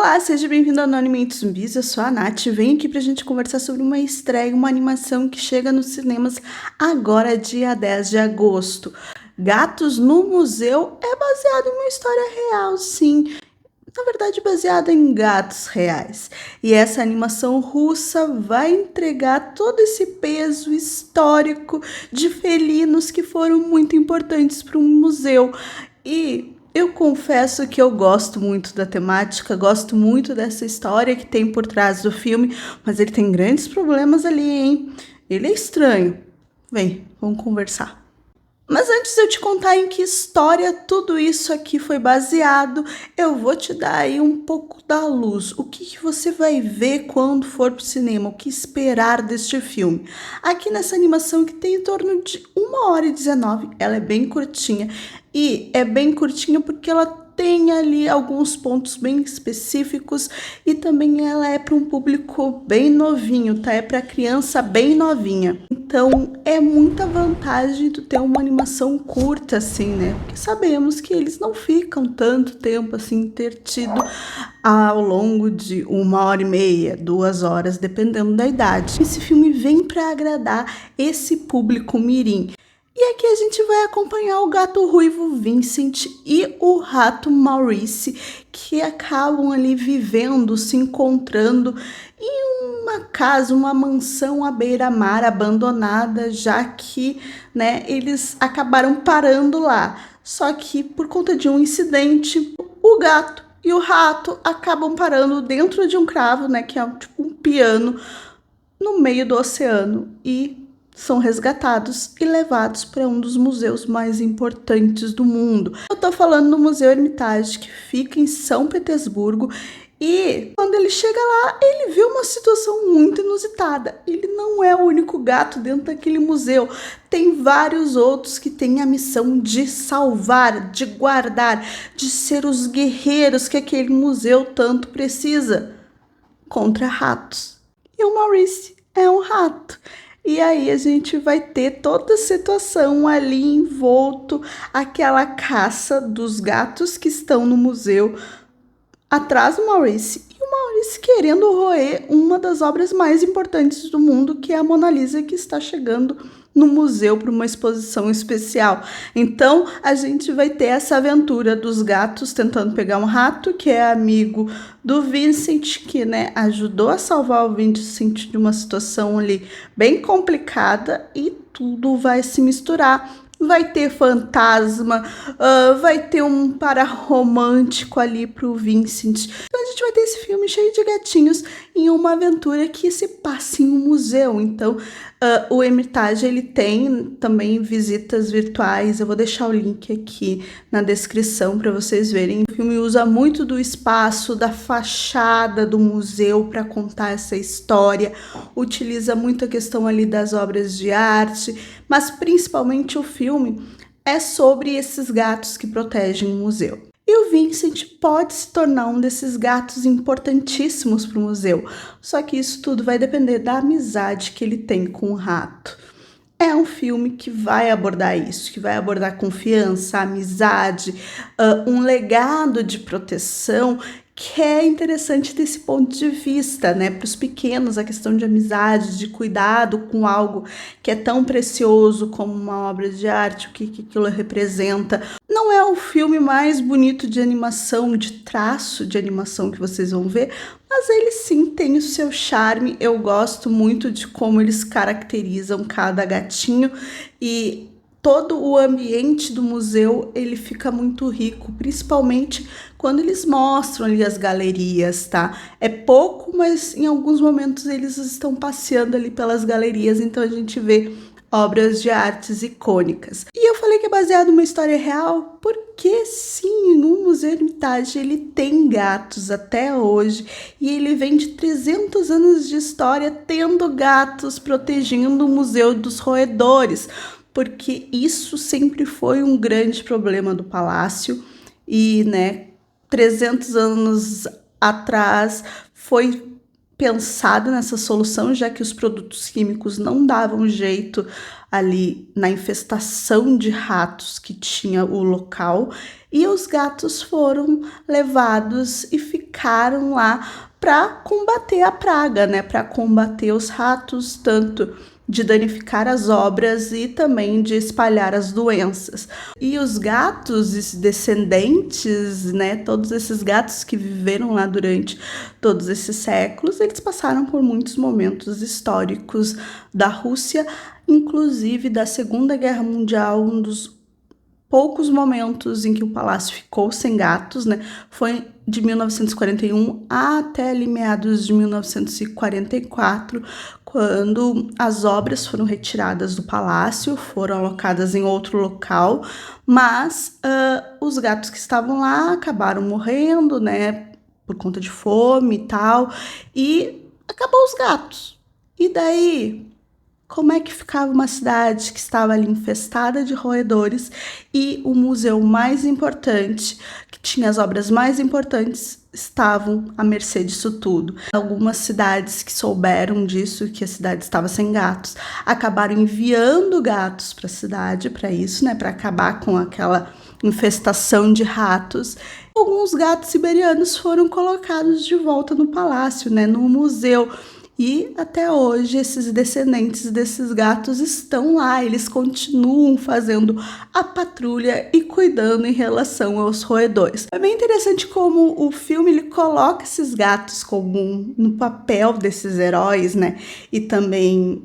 Olá, seja bem-vindo ao Anonymamente Zumbis, eu sou a Nath e venho aqui pra gente conversar sobre uma estreia, uma animação que chega nos cinemas agora, dia 10 de agosto. Gatos no Museu é baseado em uma história real, sim. Na verdade, baseada em gatos reais. E essa animação russa vai entregar todo esse peso histórico de felinos que foram muito importantes para um museu. E eu confesso que eu gosto muito da temática, gosto muito dessa história que tem por trás do filme, mas ele tem grandes problemas ali, hein? Ele é estranho. Vem, vamos conversar. Mas antes de eu te contar em que história tudo isso aqui foi baseado, eu vou te dar aí um pouco da luz. O que você vai ver quando for pro cinema? O que esperar deste filme? Aqui nessa animação que tem em torno de 1h19, ela é bem curtinha. E é bem curtinha porque ela tem ali alguns pontos bem específicos e também ela é para um público bem novinho, tá? É para criança bem novinha. Então é muita vantagem tu ter uma animação curta assim, né? Porque sabemos que eles não ficam tanto tempo assim entretido ao longo de 1h30, 2 horas, dependendo da idade. Esse filme vem para agradar esse público mirim. E aqui a gente vai acompanhar o gato ruivo Vincent e o rato Maurice, que acabam ali vivendo, se encontrando em uma casa, uma mansão à beira-mar abandonada, já que, né, eles acabaram parando lá. Só que por conta de um incidente, o gato e o rato acabam parando dentro de um cravo, né, que é tipo um piano, no meio do oceano e são resgatados e levados para um dos museus mais importantes do mundo. Eu tô falando do Museu Hermitage, que fica em São Petersburgo, e quando ele chega lá, ele vê uma situação muito inusitada. Ele não é o único gato dentro daquele museu. Tem vários outros que têm a missão de salvar, de guardar, de ser os guerreiros que aquele museu tanto precisa contra ratos. E o Maurice é um rato. E aí a gente vai ter toda a situação ali envolto, aquela caça dos gatos que estão no museu atrás do Maurice. E o Maurice querendo roer uma das obras mais importantes do mundo, que é a Mona Lisa, que está chegando no museu para uma exposição especial. Então a gente vai ter essa aventura dos gatos tentando pegar um rato que é amigo do Vincent, que, né, ajudou a salvar o Vincent de uma situação ali bem complicada, e tudo vai se misturar. Vai ter fantasma, vai ter um par romântico ali pro Vincent. Então a gente vai ter esse filme cheio de gatinhos em uma aventura que se passa em um museu. Então o Hermitage, ele tem também visitas virtuais. Eu vou deixar o link aqui na descrição para vocês verem. O filme usa muito do espaço, da fachada do museu para contar essa história. Utiliza muito a questão ali das obras de arte, mas principalmente o filme é sobre esses gatos que protegem o museu. E o Vincent pode se tornar um desses gatos importantíssimos para o museu, só que isso tudo vai depender da amizade que ele tem com o rato. É um filme que vai abordar isso, que vai abordar confiança, amizade, um legado de proteção, que é interessante desse ponto de vista, né? Para os pequenos, a questão de amizade, de cuidado com algo que é tão precioso como uma obra de arte, o que aquilo representa. Não é o filme mais bonito de animação, de traço de animação que vocês vão ver, mas ele sim tem o seu charme. Eu gosto muito de como eles caracterizam cada gatinho, e todo o ambiente do museu ele fica muito rico, principalmente quando eles mostram ali as galerias, tá? É pouco, mas em alguns momentos eles estão passeando ali pelas galerias, então a gente vê obras de artes icônicas. E eu falei que é baseado numa história real porque sim, no Museu Hermitage ele tem gatos até hoje, e ele vem de 300 anos de história tendo gatos protegendo o Museu dos Roedores, porque isso sempre foi um grande problema do palácio. E, né, 300 anos atrás foi pensado nessa solução, já que os produtos químicos não davam jeito ali na infestação de ratos que tinha o local. e os gatos foram levados e ficaram lá para combater a praga, né? Para combater os ratos, tanto de danificar as obras e também de espalhar as doenças. E os gatos descendentes, né, todos esses gatos que viveram lá durante todos esses séculos, eles passaram por muitos momentos históricos da Rússia, inclusive da Segunda Guerra Mundial, um dos poucos momentos em que o palácio ficou sem gatos, né? Foi de 1941 até ali meados de 1944, quando as obras foram retiradas do palácio, foram alocadas em outro local, mas os gatos que estavam lá acabaram morrendo, né? Por conta de fome e tal, e acabou os gatos. E daí? Como é que ficava uma cidade que estava ali infestada de roedores e o museu mais importante, que tinha as obras mais importantes, estavam à mercê disso tudo? Algumas cidades que souberam disso, que a cidade estava sem gatos, acabaram enviando gatos para a cidade para isso, né, para acabar com aquela infestação de ratos. Alguns gatos siberianos foram colocados de volta no palácio, né, no museu. E até hoje esses descendentes desses gatos estão lá, eles continuam fazendo a patrulha e cuidando em relação aos roedores. É bem interessante como o filme ele coloca esses gatos como no papel desses heróis, né? E também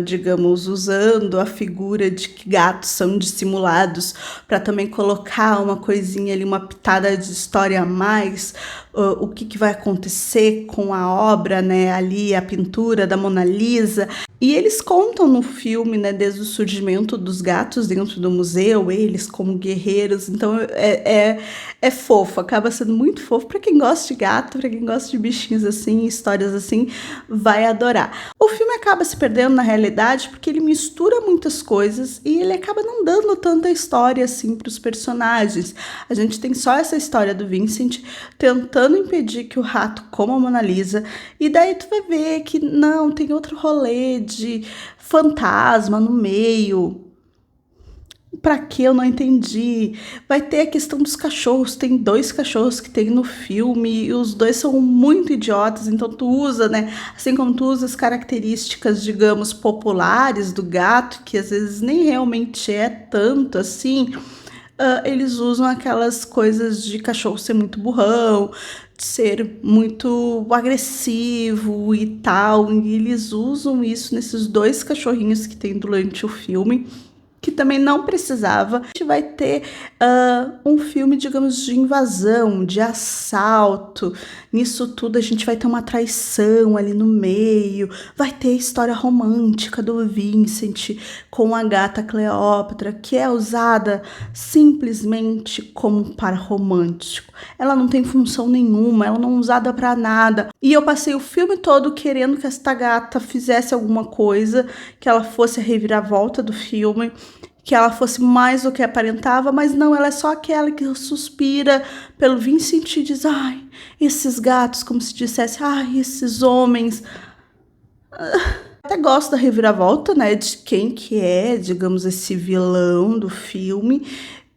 digamos, usando a figura de que gatos são dissimulados para também colocar uma coisinha ali, uma pitada de história a mais, o que vai acontecer com a obra, né, ali, a pintura da Mona Lisa. E eles contam no filme, né, desde o surgimento dos gatos dentro do museu, eles como guerreiros, então é fofo, acaba sendo muito fofo para quem gosta de gato, para quem gosta de bichinhos assim, histórias assim, vai adorar. O filme acaba se perdendo na realidade porque ele mistura muitas coisas e ele acaba não dando tanta história assim para os personagens. A gente tem só essa história do Vincent tentando impedir que o rato coma a Mona Lisa, e daí tu vai ver que não, tem outro rolê de fantasma no meio. Pra que eu não entendi? Vai ter a questão dos cachorros. Tem 2 cachorros que tem no filme e os 2 são muito idiotas. Então tu usa, né? Assim como tu usa as características, digamos, populares do gato, que às vezes nem realmente é tanto assim. Eles usam aquelas coisas de cachorro ser muito burrão, de ser muito agressivo e tal. E eles usam isso nesses 2 cachorrinhos que tem durante o filme, que também não precisava. A gente vai ter um filme, digamos, de invasão, de assalto. Nisso tudo a gente vai ter uma traição ali no meio. Vai ter a história romântica do Vincent com a gata Cleópatra, que é usada simplesmente como um par romântico. Ela não tem função nenhuma, ela não é usada para nada. E eu passei o filme todo querendo que esta gata fizesse alguma coisa, que ela fosse a reviravolta do filme, que ela fosse mais do que aparentava, mas não, ela é só aquela que suspira pelo Vincent e diz, ai, esses gatos, como se dissesse, ai, esses homens. Até gosto da reviravolta, né, de quem que é, digamos, esse vilão do filme,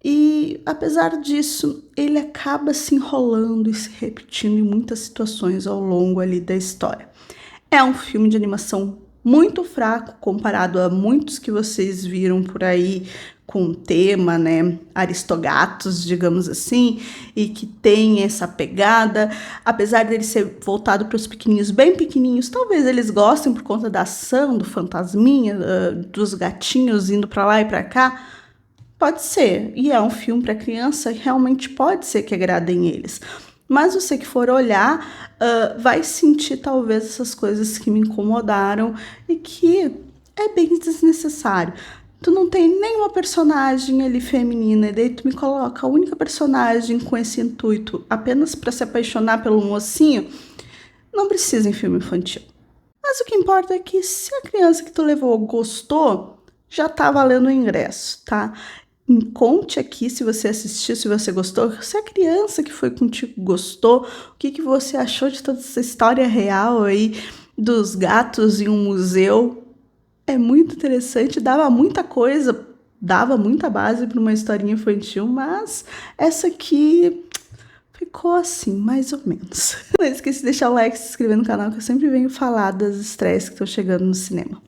e apesar disso, ele acaba se enrolando e se repetindo em muitas situações ao longo ali da história. É um filme de animação muito fraco comparado a muitos que vocês viram por aí com o tema, né, Aristogatos, digamos assim, e que tem essa pegada, apesar dele ser voltado para os pequenininhos, bem pequenininhos, talvez eles gostem por conta da ação, do fantasminha, dos gatinhos indo para lá e para cá, pode ser, e é um filme para criança, realmente pode ser que agradem eles. Mas você que for olhar, vai sentir talvez essas coisas que me incomodaram e que é bem desnecessário. Tu não tem nenhuma personagem ali feminina, e daí tu me coloca a única personagem com esse intuito apenas para se apaixonar pelo mocinho. Não precisa em filme infantil. Mas o que importa é que se a criança que tu levou gostou, já tá valendo o ingresso, tá? Me conte aqui se você assistiu, se você gostou, se a criança que foi contigo gostou, o que você achou de toda essa história real aí dos gatos em um museu. É muito interessante, dava muita coisa dava muita base para uma historinha infantil, mas essa aqui ficou assim, mais ou menos. Não esqueça de deixar o like e se inscrever no canal, que eu sempre venho falar das estreias que estão chegando no cinema.